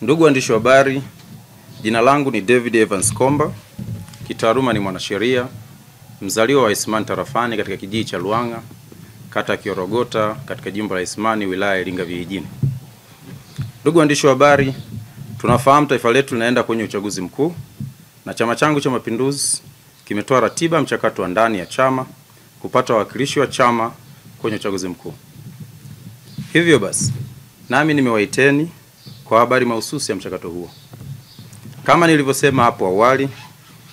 Ndugu waandishi wa habari, jina langu ni David Evans Komba. Kitaaluma ni mwanasheria, mzaliwa wa Isimani Tarafani katika kijiji cha Luanga, kata ya Kiorogota katika jimbo la Isimani, wilaya ya Iringa vijijini. Ndugu waandishi wa habari, tunafahamu taifa letu linaenda kwenye uchaguzi mkuu na chama changu cha Mapinduzi kimetoa ratiba mchakato wa ndani ya chama kupata wawakilishi wa chama kwenye uchaguzi mkuu. Hivyo basi, nami nimewaiteni kwa habari mahususi ya mchakato huo. Kama nilivyosema hapo awali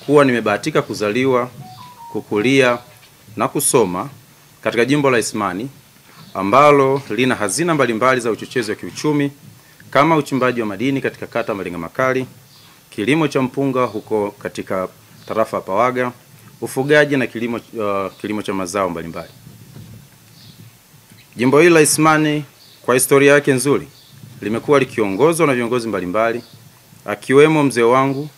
kuwa nimebahatika kuzaliwa, kukulia na kusoma katika jimbo la Isimani ambalo lina hazina mbalimbali za uchochezi wa kiuchumi kama uchimbaji wa madini katika kata Malenga Makali, kilimo cha mpunga huko katika tarafa Pawaga, ufugaji na kilimo cha mazao mbalimbali. Jimbo hili la Isimani kwa historia yake nzuri limekuwa likiongozwa na viongozi mbalimbali akiwemo mzee wangu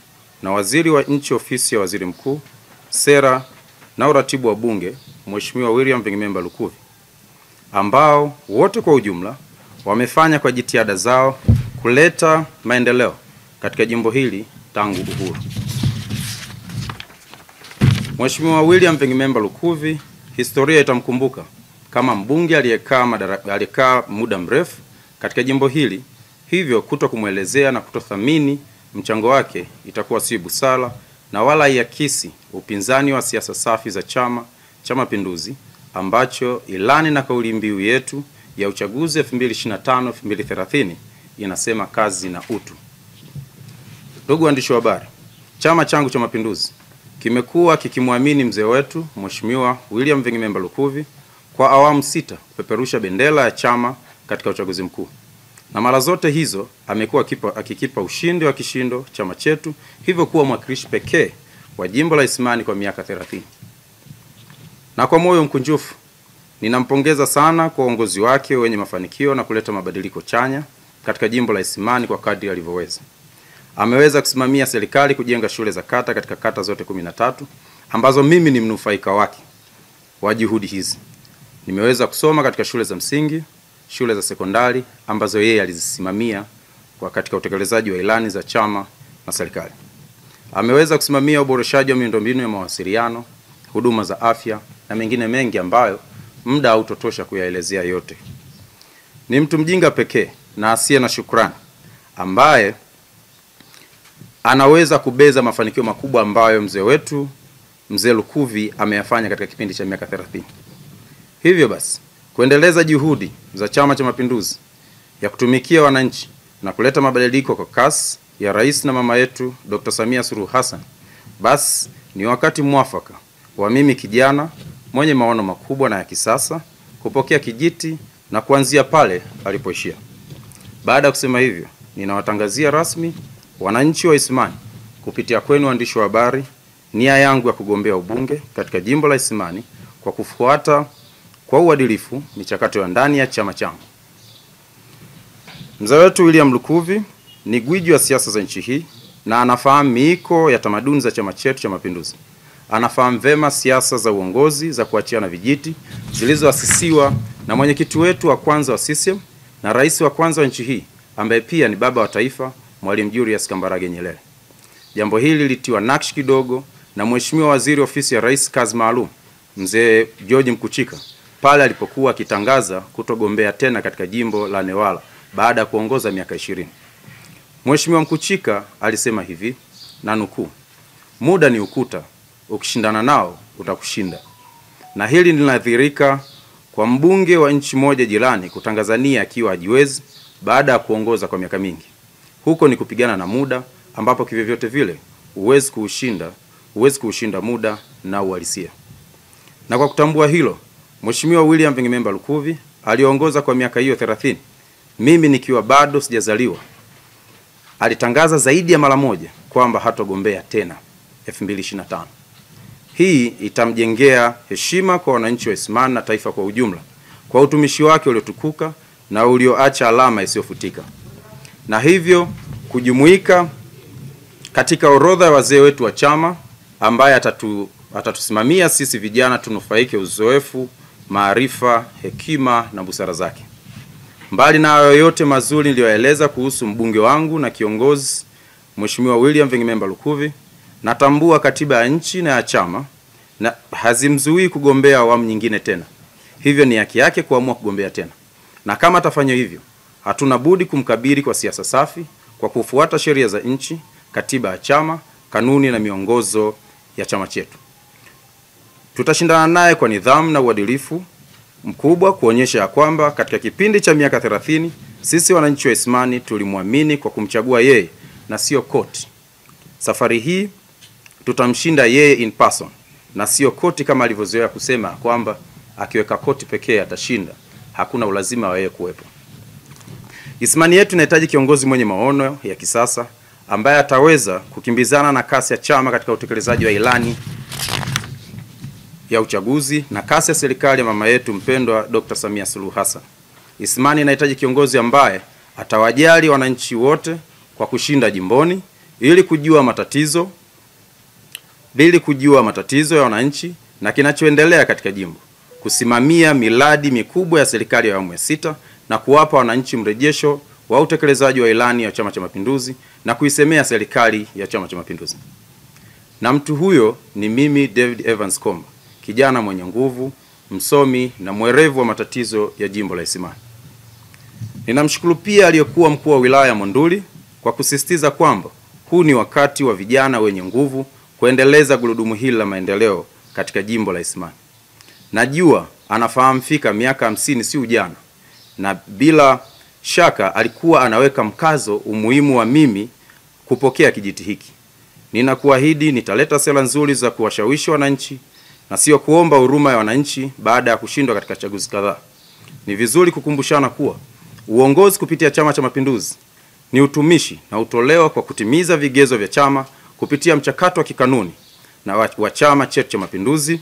na waziri wa nchi ofisi ya waziri mkuu, sera na uratibu wa bunge, Mheshimiwa William Vingimemba Lukuvi, ambao wote kwa ujumla wamefanya kwa jitihada zao kuleta maendeleo katika jimbo hili tangu uhuru. Mheshimiwa William Vingimemba Lukuvi, historia itamkumbuka kama mbunge aliyekaa muda mrefu katika jimbo hili, hivyo kumuelezea na kutothamini mchango wake itakuwa si busara na wala iakisi upinzani wa siasa safi za Chama cha Mapinduzi ambacho ilani na kauli mbiu yetu ya uchaguzi 2025-2030 inasema kazi na utu. Ndugu waandishi wa habari, chama changu cha Mapinduzi kimekuwa kikimwamini mzee wetu Mheshimiwa William Vingimemba Lukuvi kwa awamu 6 kupeperusha bendera ya chama katika uchaguzi mkuu. Na mara zote hizo amekuwa akikipa ushindi wa kishindo chama chetu, hivyo kuwa mwakilishi pekee wa jimbo la Isimani kwa miaka 30. Na kwa moyo mkunjufu ninampongeza sana kwa uongozi wake wenye mafanikio na kuleta mabadiliko chanya katika jimbo la Isimani kwa kadri alivyoweza. Ameweza kusimamia serikali kujenga shule za kata katika kata zote 13 ambazo mimi ni mnufaika wake wa juhudi hizi. Nimeweza kusoma katika shule za msingi, shule za sekondari ambazo yeye alizisimamia kwa katika utekelezaji wa ilani za chama na serikali. Ameweza kusimamia uboreshaji wa miundombinu ya mawasiliano, huduma za afya na mengine mengi ambayo muda hautotosha kuyaelezea yote. Ni mtu mjinga pekee na asiye na shukrani ambaye anaweza kubeza mafanikio makubwa ambayo mzee wetu mzee Lukuvi ameyafanya katika kipindi cha miaka 30. Hivyo basi, kuendeleza juhudi za Chama cha Mapinduzi ya kutumikia wananchi na kuleta mabadiliko kwa kasi ya rais na mama yetu Dr. Samia Suluhu Hassan, basi ni wakati mwafaka wa mimi kijana mwenye maono makubwa na ya kisasa kupokea kijiti na kuanzia pale alipoishia. Baada ya kusema hivyo, ninawatangazia rasmi wananchi wa Isimani kupitia kwenu waandishi wa habari nia yangu ya kugombea ubunge katika jimbo la Isimani kwa kufuata kwa uadilifu michakato ya ndani ya chama changu. Mzee wetu William Lukuvi ni gwiji wa siasa za nchi hii na anafahamu miiko ya tamaduni za chama chetu cha Mapinduzi. Anafahamu vema siasa za uongozi za kuachiana vijiti zilizoasisiwa na mwenyekiti wetu wa kwanza wa CCM na rais wa kwanza wa nchi hii ambaye pia ni baba wa taifa, Mwalimu Julius Kambarage Nyerere. Jambo hili lilitiwa nakshi kidogo na Mheshimiwa Waziri Ofisi ya Rais Kazi Maalum, Mzee George Mkuchika, pale alipokuwa akitangaza kutogombea tena katika jimbo la Newala baada ya kuongoza miaka 20. Mheshimiwa Mkuchika alisema hivi, na nukuu, "Muda ni ukuta, ukishindana nao utakushinda." Na hili linadhihirika kwa mbunge wa nchi moja jirani kutangazania akiwa hajiwezi baada ya kuongoza kwa miaka mingi. Huko ni kupigana na muda ambapo kivyovyote vile huwezi kuushinda muda na uhalisia. Na kwa kutambua hilo, Mheshimiwa William Vingimemba Lukuvi aliongoza kwa miaka hiyo 30, mimi nikiwa bado sijazaliwa. Alitangaza zaidi ya mara moja kwamba hatogombea tena 2025. Hii itamjengea heshima kwa wananchi wa Isimani na taifa kwa ujumla kwa utumishi wake uliotukuka na ulioacha alama isiyofutika. Na hivyo kujumuika katika orodha ya wazee wetu wa chama ambaye atatusimamia sisi vijana tunufaike uzoefu, maarifa, hekima na busara zake. Mbali na hayo yote mazuri niliyoeleza kuhusu mbunge wangu na kiongozi Mheshimiwa William Vingimemba Lukuvi, natambua katiba ya nchi na ya chama na hazimzuii kugombea awamu nyingine tena. Hivyo ni haki yake kuamua kugombea tena. Na kama atafanya hivyo, hatuna budi kumkabili kwa siasa safi kwa kufuata sheria za nchi, katiba ya chama, kanuni na miongozo ya chama chetu. Tutashindana naye kwa nidhamu na uadilifu mkubwa kuonyesha ya kwamba katika kipindi cha miaka 30 sisi wananchi wa Isimani tulimwamini kwa kumchagua yeye na sio koti. Safari hii tutamshinda yeye in person na sio koti kama alivyozoea kusema kwamba akiweka koti pekee atashinda. Hakuna ulazima wa yeye kuwepo. Isimani yetu inahitaji kiongozi mwenye maono ya kisasa ambaye ataweza kukimbizana na kasi ya chama katika utekelezaji wa ilani ya uchaguzi na kasi ya serikali ya mama yetu mpendwa Dr. Samia Suluhu Hassan. Isimani inahitaji kiongozi ambaye atawajali wananchi wote kwa kushinda jimboni ili kujua matatizo ya wananchi na kinachoendelea katika jimbo, kusimamia miradi mikubwa ya serikali ya awamu ya 6 na kuwapa wananchi mrejesho wa utekelezaji wa ilani ya Chama cha Mapinduzi na kuisemea serikali ya Chama cha Mapinduzi. Na mtu huyo ni mimi David Evans Komba, kijana mwenye nguvu, msomi na mwerevu wa matatizo ya jimbo la Isimani. Ninamshukuru pia aliyekuwa mkuu wa wilaya Monduli kwa kusisitiza kwamba huu ni wakati wa vijana wenye nguvu kuendeleza gurudumu hili la maendeleo katika jimbo la Isimani. Najua anafahamu fika miaka 50 si ujana, na bila shaka alikuwa anaweka mkazo umuhimu wa mimi kupokea kijiti hiki. Ninakuahidi nitaleta sera nzuri za kuwashawishi wananchi na sio kuomba huruma ya wananchi baada ya kushindwa katika chaguzi kadhaa. Ni vizuri kukumbushana kuwa uongozi kupitia Chama cha Mapinduzi ni utumishi na utolewa kwa kutimiza vigezo vya chama kupitia mchakato wa kikanuni na wa Chama chetu cha Mapinduzi,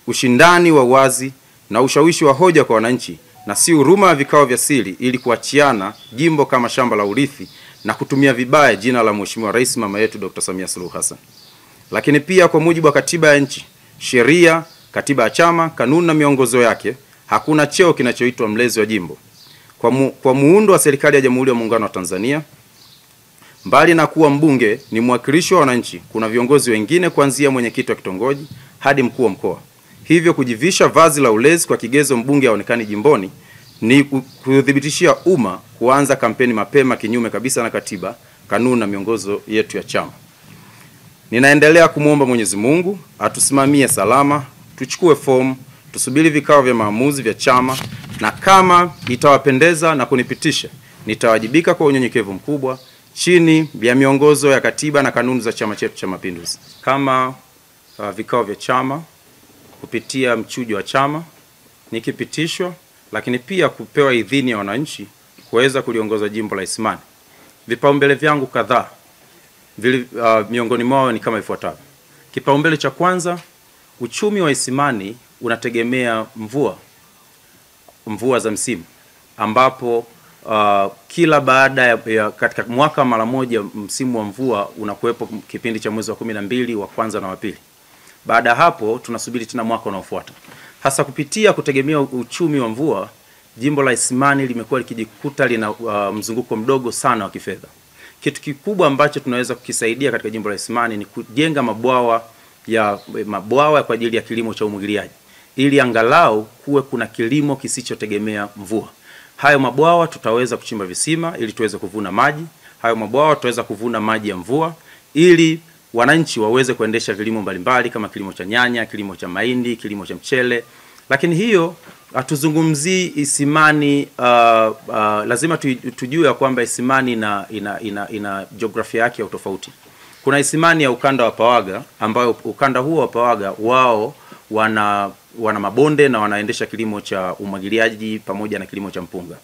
ushindani wa wazi na ushawishi wa hoja kwa wananchi, na si huruma ya vikao vya siri ili kuachiana jimbo kama shamba la urithi na kutumia vibaya jina la Mheshimiwa Rais mama yetu Dr. Samia Suluhu Hassan. Lakini pia kwa mujibu wa katiba ya nchi, sheria, katiba ya chama, kanuni na miongozo yake, hakuna cheo kinachoitwa mlezi wa jimbo. Kwa muundo wa serikali ya Jamhuri ya Muungano wa Tanzania, mbali na kuwa mbunge ni mwakilishi wa wananchi, kuna viongozi wengine kuanzia mwenyekiti wa kitongoji hadi mkuu wa mkoa. Hivyo kujivisha vazi la ulezi kwa kigezo mbunge aonekani jimboni ni kudhibitishia umma kuanza kampeni mapema, kinyume kabisa na katiba, kanuni na miongozo yetu ya chama. Ninaendelea kumuomba Mwenyezi Mungu atusimamie salama, tuchukue fomu, tusubiri vikao vya maamuzi vya chama, na kama itawapendeza na kunipitisha, nitawajibika kwa unyenyekevu mkubwa chini ya miongozo ya katiba na kanuni za chama chetu cha Mapinduzi. Kama vikao vya chama kupitia mchujo wa chama nikipitishwa, lakini pia kupewa idhini ya wananchi kuweza kuliongoza jimbo la Isimani, vipaumbele vyangu kadhaa miongoni mwao ni kama ifuatavyo. Kipaumbele cha kwanza, uchumi wa Isimani unategemea mvua za msimu, ambapo kila baada ya katika mwaka mara moja msimu wa mvua unakuwepo kipindi cha mwezi wa 12 wa kwanza na wa pili. Baada hapo tunasubiri tena mwaka unaofuata. Hasa kupitia kutegemea uchumi wa mvua, jimbo la Isimani limekuwa likijikuta lina mzunguko mdogo sana wa kifedha. Kitu kikubwa ambacho tunaweza kukisaidia katika jimbo la Isimani ni kujenga mabwawa kwa ajili ya kilimo cha umwagiliaji, ili angalau kuwe kuna kilimo kisichotegemea mvua. Hayo mabwawa tutaweza kuchimba visima ili tuweze kuvuna maji. Hayo mabwawa tutaweza kuvuna maji ya mvua ili wananchi waweze kuendesha vilimo mbalimbali kama kilimo cha nyanya, kilimo cha mahindi, kilimo cha mchele. Lakini hiyo hatuzungumzii Isimani, lazima tujue ya kwamba Isimani ina jiografia yake ya utofauti. Kuna Isimani ya ukanda wa Pawaga, ambayo ukanda huo wa Pawaga wao wana mabonde na wanaendesha kilimo cha umwagiliaji pamoja na kilimo cha mpunga.